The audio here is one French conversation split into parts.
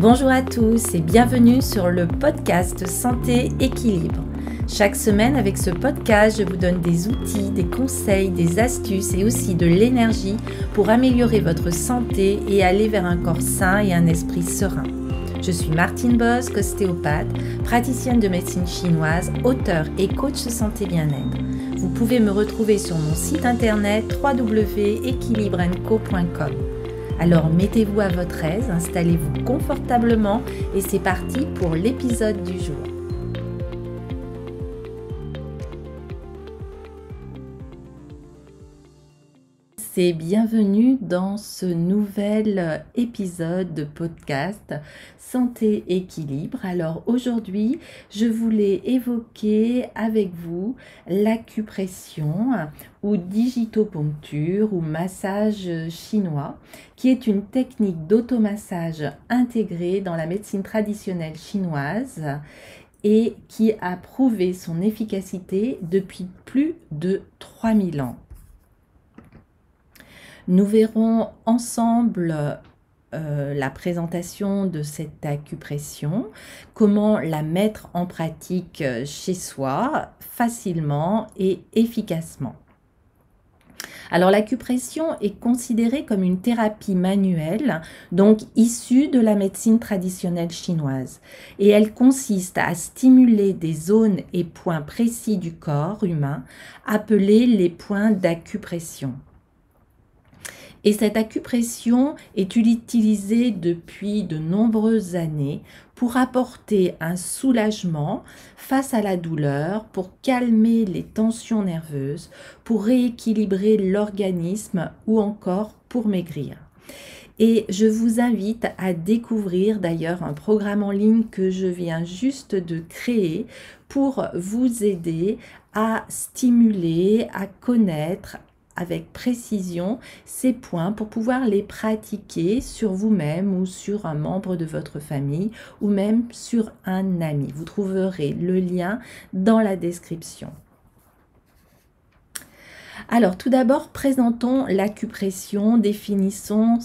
Bonjour à tous et bienvenue sur le podcast Santé Équilibre. Chaque semaine avec ce podcast, je vous donne des outils, des conseils, des astuces et aussi de l'énergie pour améliorer votre santé et aller vers un corps sain et un esprit serein. Je suis Martine Bosque, ostéopathe, praticienne de médecine chinoise, auteure et coach santé bien-être. Vous pouvez me retrouver sur mon site internet www.equilibrenco.com. Alors mettez-vous à votre aise, installez-vous confortablement et c'est parti pour l'épisode du jour. Bienvenue dans ce nouvel épisode de podcast Santé Équilibre. Alors aujourd'hui, je voulais évoquer avec vous l'acupression ou digitoponcture ou massage chinois, qui est une technique d'automassage intégrée dans la médecine traditionnelle chinoise et qui a prouvé son efficacité depuis plus de 3000 ans. Nous verrons ensemble la présentation de cette acupression, comment la mettre en pratique chez soi facilement et efficacement. Alors l'acupression est considérée comme une thérapie manuelle, donc issue de la médecine traditionnelle chinoise. Et elle consiste à stimuler des zones et points précis du corps humain, appelés les points d'acupression. Et cette acupression est utilisée depuis de nombreuses années pour apporter un soulagement face à la douleur, pour calmer les tensions nerveuses, pour rééquilibrer l'organisme ou encore pour maigrir. Et je vous invite à découvrir d'ailleurs un programme en ligne que je viens juste de créer pour vous aider à stimuler, à connaître avec précision ces points pour pouvoir les pratiquer sur vous-même ou sur un membre de votre famille ou même sur un ami. Vous trouverez le lien dans la description. Alors tout d'abord, présentons l'acupression, définissons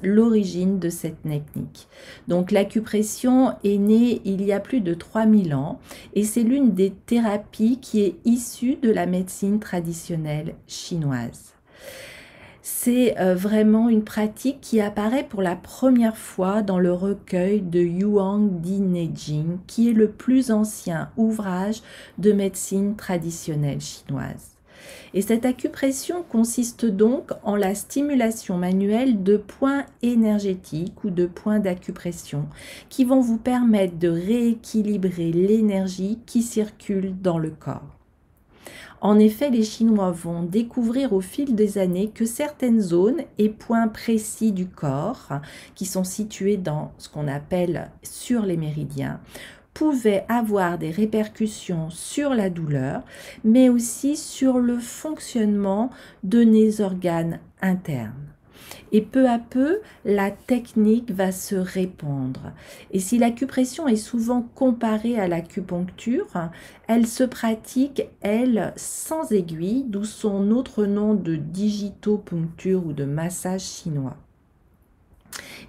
l'origine de cette technique. Donc l'acupression est née il y a plus de 3000 ans et c'est l'une des thérapies qui est issue de la médecine traditionnelle chinoise. C'est vraiment une pratique qui apparaît pour la première fois dans le recueil de Yuan Di Neijing, qui est le plus ancien ouvrage de médecine traditionnelle chinoise. Et cette acupression consiste donc en la stimulation manuelle de points énergétiques ou de points d'acupression qui vont vous permettre de rééquilibrer l'énergie qui circule dans le corps. En effet, les Chinois vont découvrir au fil des années que certaines zones et points précis du corps, qui sont situés dans ce qu'on appelle sur les méridiens, pouvaient avoir des répercussions sur la douleur, mais aussi sur le fonctionnement de nos organes internes. Et peu à peu, la technique va se répandre. Et si l'acupression est souvent comparée à l'acupuncture, elle se pratique, elle, sans aiguille, d'où son autre nom de digitoponcture ou de massage chinois.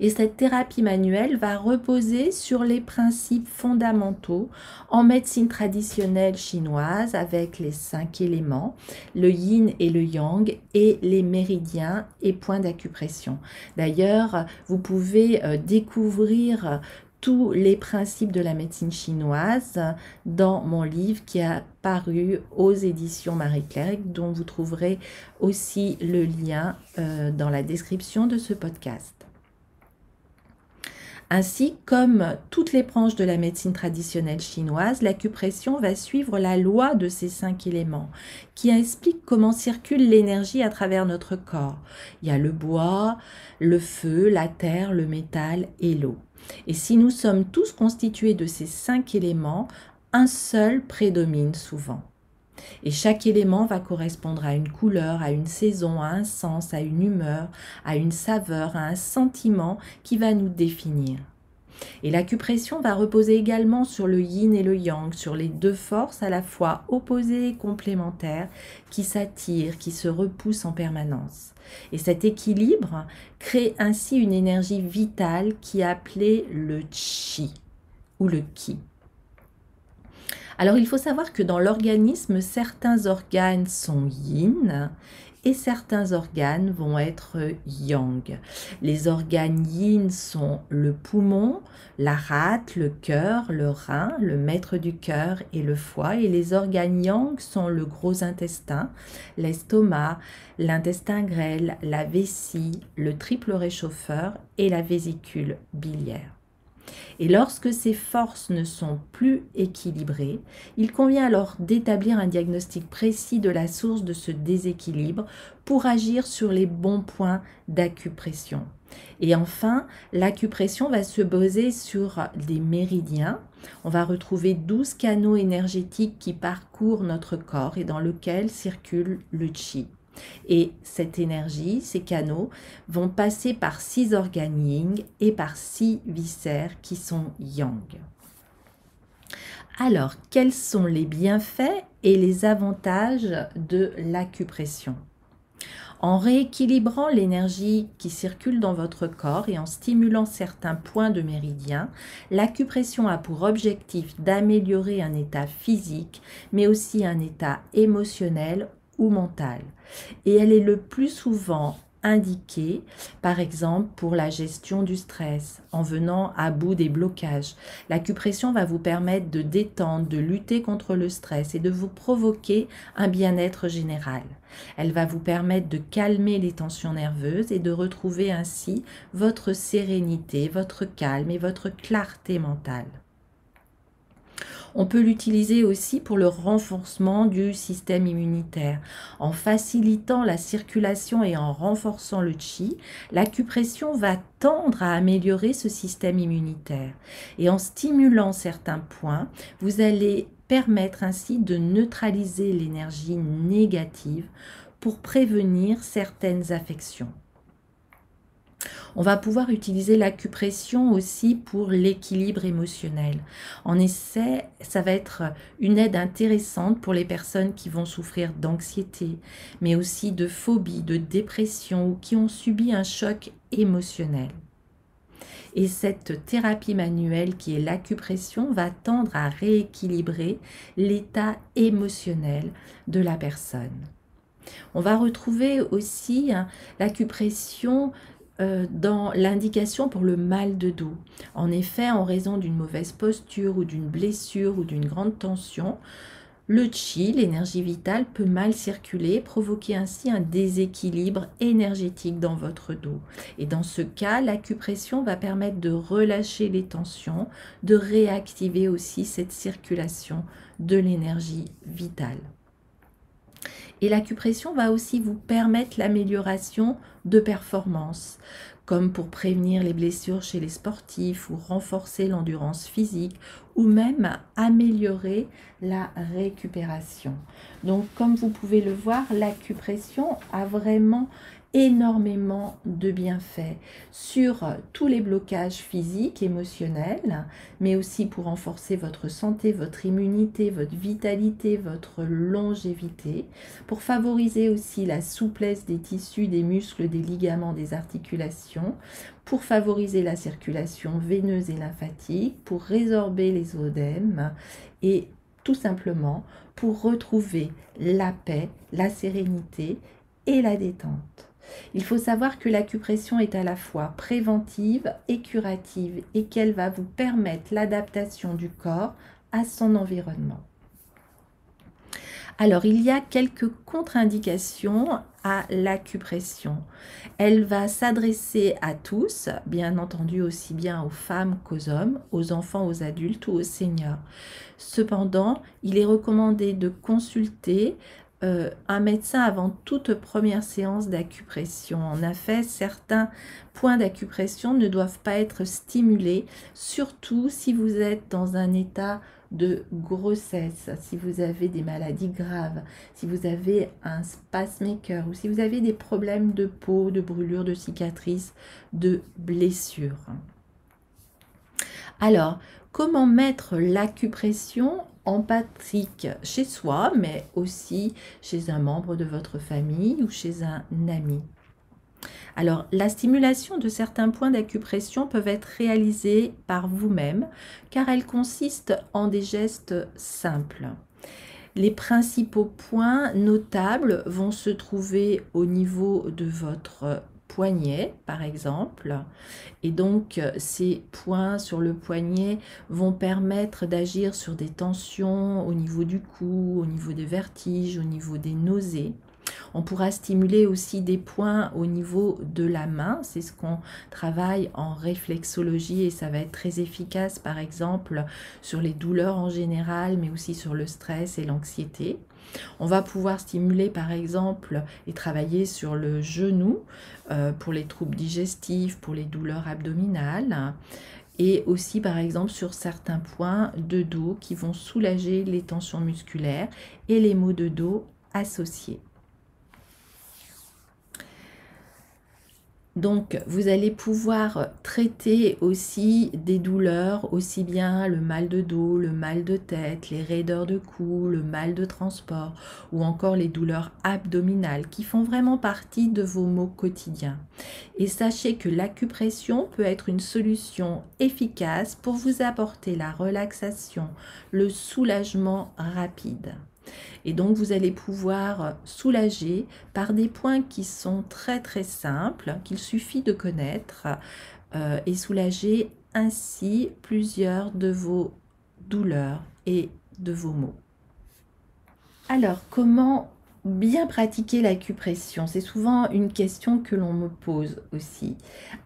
Et cette thérapie manuelle va reposer sur les principes fondamentaux en médecine traditionnelle chinoise avec les 5 éléments, le yin et le yang et les méridiens et points d'acupression. D'ailleurs, vous pouvez découvrir tous les principes de la médecine chinoise dans mon livre qui a paru aux éditions Marie-Claire, dont vous trouverez aussi le lien dans la description de ce podcast. Ainsi, comme toutes les branches de la médecine traditionnelle chinoise, l'acupression va suivre la loi de ces 5 éléments qui explique comment circule l'énergie à travers notre corps. Il y a le bois, le feu, la terre, le métal et l'eau. Et si nous sommes tous constitués de ces 5 éléments, un seul prédomine souvent. Et chaque élément va correspondre à une couleur, à une saison, à un sens, à une humeur, à une saveur, à un sentiment qui va nous définir. Et l'acupression va reposer également sur le yin et le yang, sur les deux forces à la fois opposées et complémentaires qui s'attirent, qui se repoussent en permanence. Et cet équilibre crée ainsi une énergie vitale qui est appelée le chi ou le ki. Alors il faut savoir que dans l'organisme, certains organes sont yin et certains organes vont être yang. Les organes yin sont le poumon, la rate, le cœur, le rein, le maître du cœur et le foie. Et les organes yang sont le gros intestin, l'estomac, l'intestin grêle, la vessie, le triple réchauffeur et la vésicule biliaire. Et lorsque ces forces ne sont plus équilibrées, il convient alors d'établir un diagnostic précis de la source de ce déséquilibre pour agir sur les bons points d'acupression. Et enfin, l'acupression va se baser sur des méridiens. On va retrouver 12 canaux énergétiques qui parcourent notre corps et dans lesquels circule le chi. Et cette énergie, ces canaux, vont passer par 6 organes yin et par 6 viscères qui sont yang. Alors, quels sont les bienfaits et les avantages de l'acupression ? En rééquilibrant l'énergie qui circule dans votre corps et en stimulant certains points de méridien, l'acupression a pour objectif d'améliorer un état physique, mais aussi un état émotionnel ou mental. Et elle est le plus souvent indiquée, par exemple, pour la gestion du stress, en venant à bout des blocages. L'acupression va vous permettre de détendre, de lutter contre le stress et de vous provoquer un bien-être général. Elle va vous permettre de calmer les tensions nerveuses et de retrouver ainsi votre sérénité, votre calme et votre clarté mentale. On peut l'utiliser aussi pour le renforcement du système immunitaire. En facilitant la circulation et en renforçant le chi, l'acupression va tendre à améliorer ce système immunitaire. Et en stimulant certains points, vous allez permettre ainsi de neutraliser l'énergie négative pour prévenir certaines affections. On va pouvoir utiliser l'acupression aussi pour l'équilibre émotionnel. En effet, ça va être une aide intéressante pour les personnes qui vont souffrir d'anxiété, mais aussi de phobie, de dépression ou qui ont subi un choc émotionnel. Et cette thérapie manuelle qui est l'acupression va tendre à rééquilibrer l'état émotionnel de la personne. On va retrouver aussi l'acupression dans l'indication pour le mal de dos. En effet, en raison d'une mauvaise posture ou d'une blessure ou d'une grande tension, le chi, l'énergie vitale, peut mal circuler, provoquer ainsi un déséquilibre énergétique dans votre dos. Et dans ce cas, l'acupression va permettre de relâcher les tensions, de réactiver aussi cette circulation de l'énergie vitale. Et l'acupression va aussi vous permettre l'amélioration de performance, comme pour prévenir les blessures chez les sportifs ou renforcer l'endurance physique ou même améliorer la récupération. Donc comme vous pouvez le voir, l'acupression a vraiment énormément de bienfaits sur tous les blocages physiques, émotionnels, mais aussi pour renforcer votre santé, votre immunité, votre vitalité, votre longévité, pour favoriser aussi la souplesse des tissus, des muscles, des ligaments, des articulations, pour favoriser la circulation veineuse et lymphatique, pour résorber les œdèmes et tout simplement pour retrouver la paix, la sérénité et la détente. Il faut savoir que l'acupression est à la fois préventive et curative et qu'elle va vous permettre l'adaptation du corps à son environnement. Alors, il y a quelques contre-indications à l'acupression. Elle va s'adresser à tous, bien entendu aussi bien aux femmes qu'aux hommes, aux enfants, aux adultes ou aux seniors. Cependant, il est recommandé de consulter un médecin avant toute première séance d'acupression. En effet, certains points d'acupression ne doivent pas être stimulés, surtout si vous êtes dans un état de grossesse, si vous avez des maladies graves, si vous avez un pacemaker ou si vous avez des problèmes de peau, de brûlures, de cicatrices, de blessures. Alors, comment mettre l'acupression en pratique chez soi, mais aussi chez un membre de votre famille ou chez un ami? Alors, la stimulation de certains points d'acupression peuvent être réalisées par vous-même, car elles consistent en des gestes simples. Les principaux points notables vont se trouver au niveau de votre poignet, par exemple. Et donc, ces points sur le poignet vont permettre d'agir sur des tensions au niveau du cou, au niveau des vertiges, au niveau des nausées. On pourra stimuler aussi des points au niveau de la main, c'est ce qu'on travaille en réflexologie et ça va être très efficace par exemple sur les douleurs en général, mais aussi sur le stress et l'anxiété. On va pouvoir stimuler par exemple et travailler sur le genou pour les troubles digestifs, pour les douleurs abdominales et aussi par exemple sur certains points de dos qui vont soulager les tensions musculaires et les maux de dos associés. Donc, vous allez pouvoir traiter aussi des douleurs, aussi bien le mal de dos, le mal de tête, les raideurs de cou, le mal de transport ou encore les douleurs abdominales qui font vraiment partie de vos maux quotidiens. Et sachez que l'acupression peut être une solution efficace pour vous apporter la relaxation, le soulagement rapide. Et donc, vous allez pouvoir soulager par des points qui sont très très simples, qu'il suffit de connaître et soulager ainsi plusieurs de vos douleurs et de vos maux. Alors, comment bien pratiquer l'acupression? C'est souvent une question que l'on me pose aussi.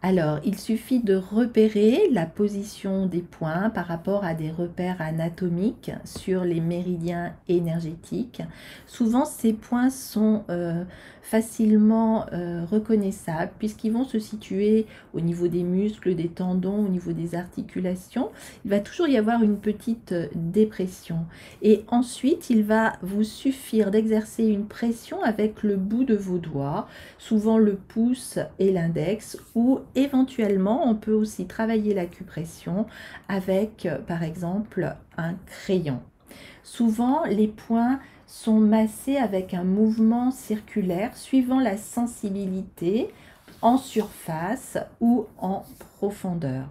Alors, il suffit de repérer la position des points par rapport à des repères anatomiques sur les méridiens énergétiques. Souvent, ces points sont facilement reconnaissables puisqu'ils vont se situer au niveau des muscles, des tendons, au niveau des articulations. Il va toujours y avoir une petite dépression. Et ensuite, il va vous suffire d'exercer une pression avec le bout de vos doigts, souvent le pouce et l'index, ou éventuellement, on peut aussi travailler l'acupression avec, par exemple, un crayon. Souvent, les points sont massés avec un mouvement circulaire suivant la sensibilité en surface ou en profondeur.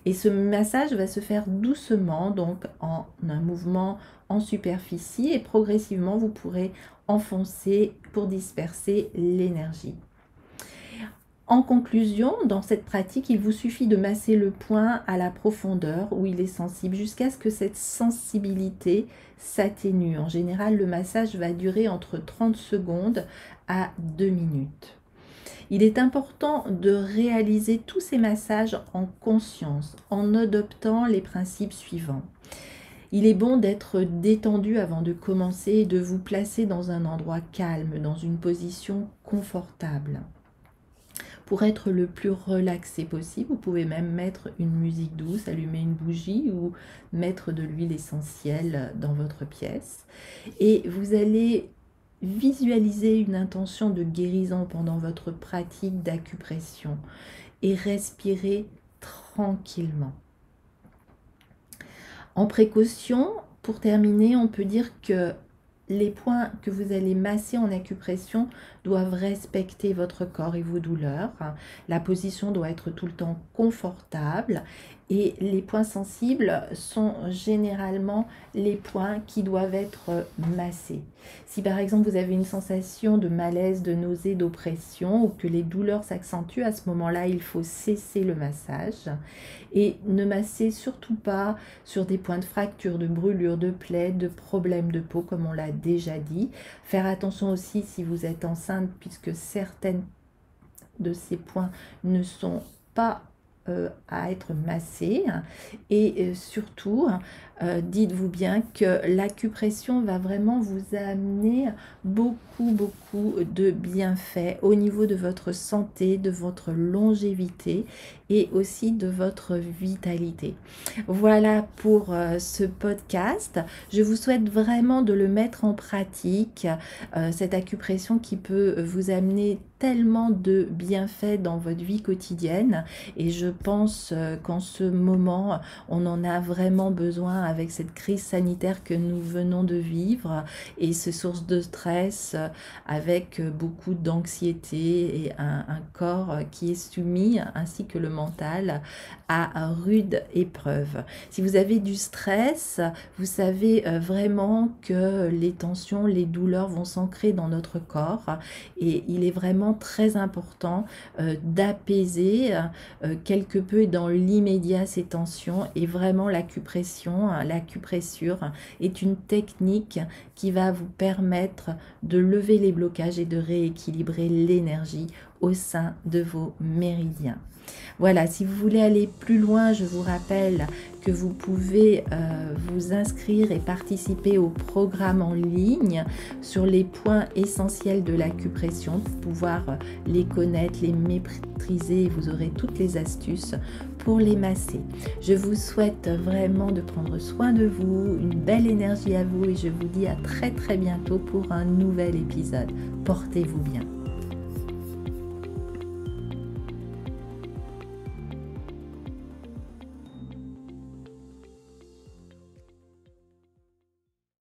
Et ce massage va se faire doucement, donc en un mouvement en superficie et progressivement vous pourrez enfoncer pour disperser l'énergie. En conclusion, dans cette pratique, il vous suffit de masser le point à la profondeur où il est sensible jusqu'à ce que cette sensibilité s'atténue. En général, le massage va durer entre 30 secondes à 2 minutes. Il est important de réaliser tous ces massages en conscience, en adoptant les principes suivants. Il est bon d'être détendu avant de commencer et de vous placer dans un endroit calme, dans une position confortable. Pour être le plus relaxé possible, vous pouvez même mettre une musique douce, allumer une bougie ou mettre de l'huile essentielle dans votre pièce. Et vous allez visualiser une intention de guérison pendant votre pratique d'acupression et respirer tranquillement. En précaution, pour terminer, on peut dire que les points que vous allez masser en acupression doivent respecter votre corps et vos douleurs. La position doit être tout le temps confortable et les points sensibles sont généralement les points qui doivent être massés. Si par exemple vous avez une sensation de malaise, de nausée, d'oppression ou que les douleurs s'accentuent, à ce moment-là, il faut cesser le massage et ne masser surtout pas sur des points de fracture, de brûlure, de plaies, de problèmes de peau comme on l'a déjà dit. Faire attention aussi si vous êtes enceinte puisque certaines de ces points ne sont pas à être massés et surtout dites-vous bien que l'acupression va vraiment vous amener beaucoup de bienfaits au niveau de votre santé, de votre longévité et aussi de votre vitalité. Voilà pour ce podcast. Je vous souhaite vraiment de le mettre en pratique, cette acupression qui peut vous amener tellement de bienfaits dans votre vie quotidienne, et je pense qu'en ce moment on en a vraiment besoin avec cette crise sanitaire que nous venons de vivre et ces sources de stress avec beaucoup d'anxiété et un corps qui est soumis, ainsi que le mental, à rude épreuve. Si vous avez du stress, vous savez vraiment que les tensions, les douleurs vont s'ancrer dans notre corps, et il est vraiment très important d'apaiser quelque peu et dans l'immédiat ces tensions, et vraiment l'acupression, l'acupressure est une technique qui va vous permettre de lever les blocages et de rééquilibrer l'énergie au sein de vos méridiens. Voilà, si vous voulez aller plus loin, je vous rappelle que vous pouvez vous inscrire et participer au programme en ligne sur les points essentiels de l'acupression pour pouvoir les connaître, les maîtriser, et vous aurez toutes les astuces pour les masser. Je vous souhaite vraiment de prendre soin de vous, une belle énergie à vous, et je vous dis à très bientôt pour un nouvel épisode. Portez-vous bien.